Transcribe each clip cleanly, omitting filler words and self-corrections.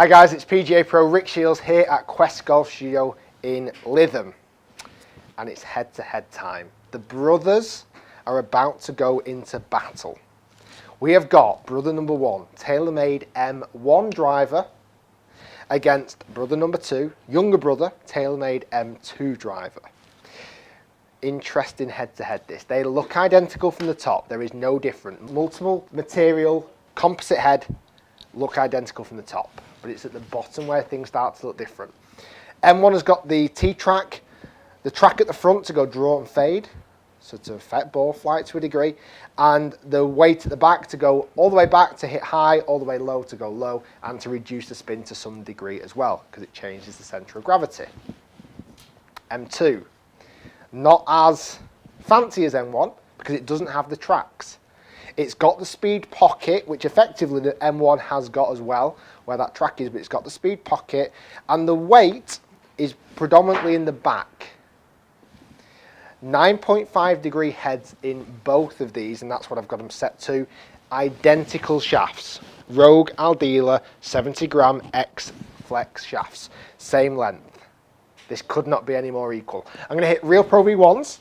Hi guys, it's PGA Pro Rick Shields here at Quest Golf Studio in Lytham. And it's head-to-head time. The brothers are about to go into battle. We have got brother number one, Taylormade M1 driver, against brother number two, younger brother, Taylormade M2 driver. Interesting head-to-head this. They look identical from the top. There is no difference. Multiple material, composite head, look identical from the top. But it's at the bottom where things start to look different. M1 has got the T-track, the track at the front to go draw and fade, so to affect ball flight to a degree, and the weight at the back to go all the way back to hit high, all the way low to go low, and to reduce the spin to some degree as well, because it changes the centre of gravity. M2, not as fancy as M1, because it doesn't have the tracks. It's got the speed pocket, which effectively the M1 has got as well, where that track is, but it's got the speed pocket, and the weight is predominantly in the back. 9.5 degree heads in both of these, and that's what I've got them set to. Identical shafts. Rogue Aldila 70 gram X Flex shafts. Same length. This could not be any more equal. I'm going to hit Real Pro V1s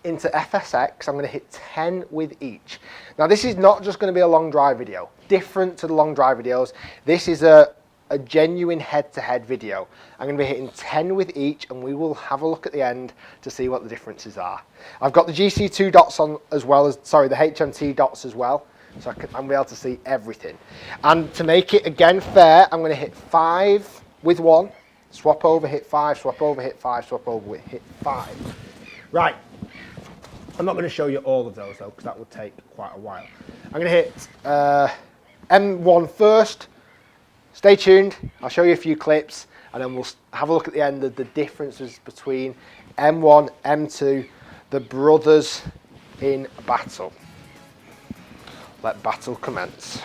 into FSX. I'm going to hit 10 with each. Now this is not just going to be a long drive video. Different to the long drive videos. This is a genuine head-to-head video. I'm going to be hitting 10 with each, and we will have a look at the end to see what the differences are. I've got the GC2 dots on as well as, sorry, the HMT dots as well, so I'm going to be able to see everything. And to make it again fair, I'm going to hit 5 with 1, swap over, hit 5, swap over, hit 5, swap over, hit 5. Right. I'm not going to show you all of those though, because that would take quite a while. I'm going to hit M1 first. Stay tuned, I'll show you a few clips, and then we'll have a look at the end of the differences between M1, M2, the brothers in battle. Let battle commence.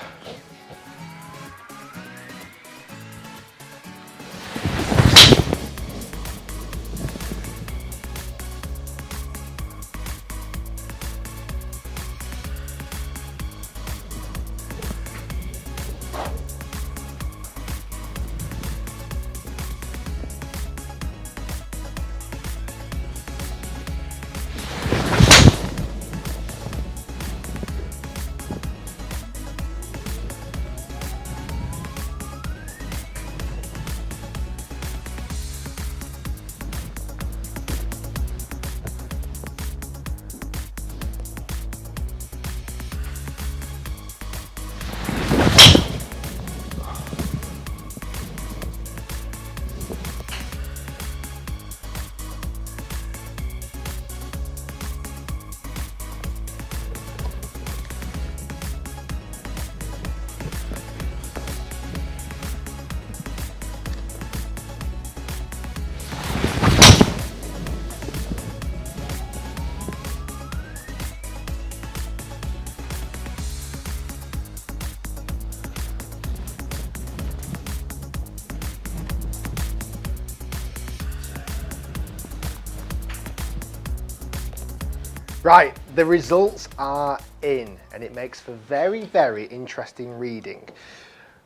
Right, the results are in, and it makes for very, very interesting reading.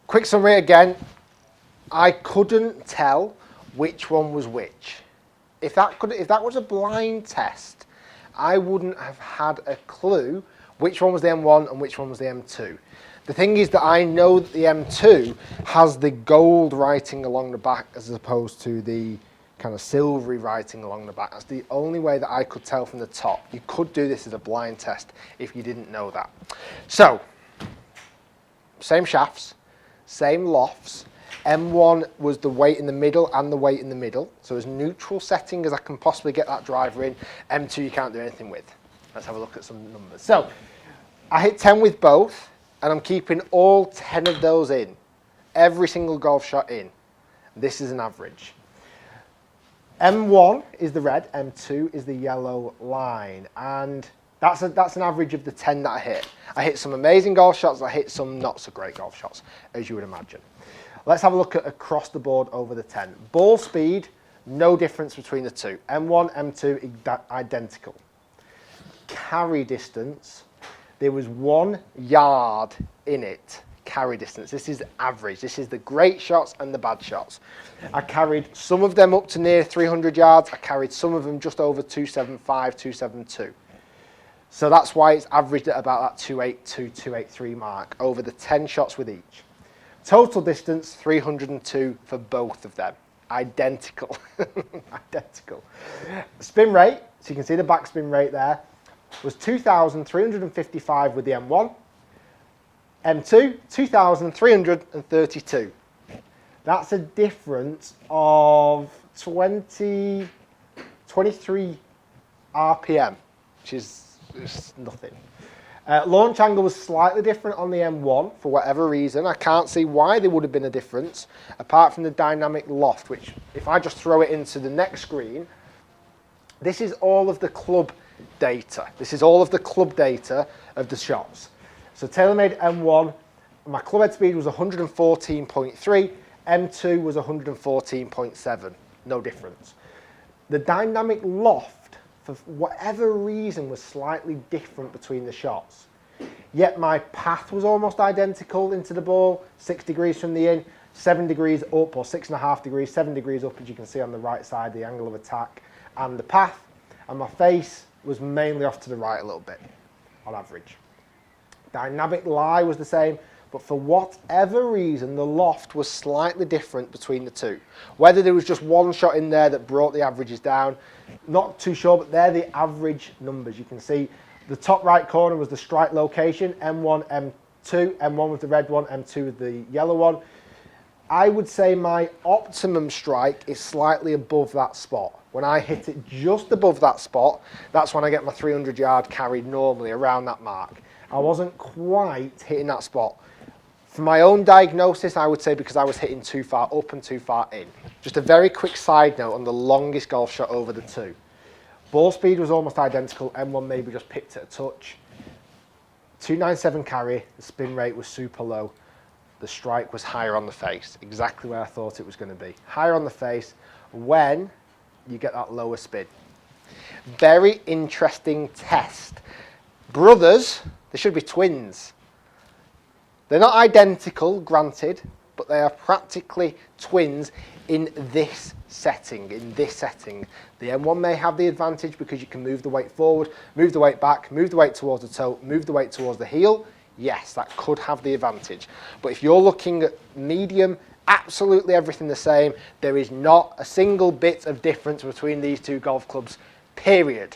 Quick summary again, I couldn't tell which one was which. If that was a blind test, I wouldn't have had a clue which one was the M1 and which one was the M2. The thing is that I know that the M2 has the gold writing along the back as opposed to the kind of silvery writing along the back. That's the only way that I could tell from the top. You could do this as a blind test if you didn't know that. So, same shafts, same lofts. M1 was the weight in the middle and the weight in the middle. So as neutral setting as I can possibly get that driver in. M2 you can't do anything with. Let's have a look at some numbers. So, I hit 10 with both, and I'm keeping all 10 of those in. Every single golf shot in. This is an average. M1 is the red, M2 is the yellow line, and that's an average of the 10 that I hit. I hit some amazing golf shots, I hit some not so great golf shots, as you would imagine. Let's have a look at across the board over the 10. Ball speed, no difference between the two. M1, M2, identical. Carry distance, there was 1 yard in it. carry distance. This is average. This is the great shots and the bad shots. I carried some of them up to near 300 yards. I carried some of them just over 275, 272. So that's why it's averaged at about that 282, 283 mark over the 10 shots with each. Total distance, 302 for both of them. Identical. Identical. Spin rate, so you can see the backspin rate there, was 2,355 with the M1. M2, 2,332. That's a difference of 23 RPM, which is nothing. Launch angle was slightly different on the M1 for whatever reason. I can't see why there would have been a difference, apart from the dynamic loft, which if I just throw it into the next screen, this is all of the club data. This is all of the club data of the shots. So Taylormade M1, my club head speed was 114.3, M2 was 114.7, no difference. The dynamic loft, for whatever reason, was slightly different between the shots. Yet my path was almost identical into the ball, 6 degrees from the in, 7 degrees up, or 6.5 degrees, 7 degrees up, as you can see on the right side, the angle of attack and the path. And my face was mainly off to the right a little bit, on average. Dynamic lie was the same, but for whatever reason, the loft was slightly different between the two. Whether there was just one shot in there that brought the averages down, not too sure, but they're the average numbers. You can see the top right corner was the strike location, M1, M2, M1 was the red one, M2 was the yellow one. I would say my optimum strike is slightly above that spot. When I hit it just above that spot, that's when I get my 300 yard carry normally, around that mark. I wasn't quite hitting that spot. For my own diagnosis, I would say because I was hitting too far up and too far in. Just a very quick side note on the longest golf shot over the two. Ball speed was almost identical, M1 maybe just picked it a touch. 297 carry, the spin rate was super low. The strike was higher on the face, exactly where I thought it was going to be. Higher on the face when you get that lower spin. Very interesting test. Brothers, they should be twins. They're not identical, granted, but they are practically twins in this setting. The M1 may have the advantage because you can move the weight forward, move the weight back, move the weight towards the toe, move the weight towards the heel. Yes, that could have the advantage. But if you're looking at medium, absolutely everything the same. There is not a single bit of difference between these two golf clubs, period.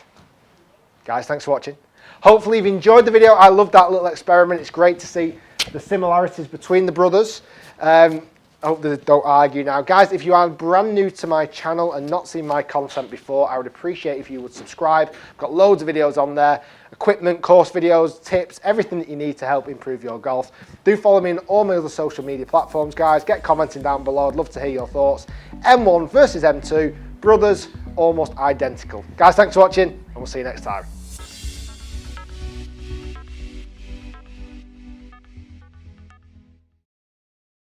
Guys, thanks for watching. Hopefully you've enjoyed the video. I love that little experiment. It's great to see the similarities between the brothers. I hope they don't argue now. Guys, if you are brand new to my channel and not seen my content before, I would appreciate if you would subscribe. I've got loads of videos on there. Equipment, course videos, tips, everything that you need to help improve your golf. Do follow me on all my other social media platforms, guys. Get commenting down below. I'd love to hear your thoughts. M1 versus M2. Brothers, almost identical. Guys, thanks for watching, and we'll see you next time.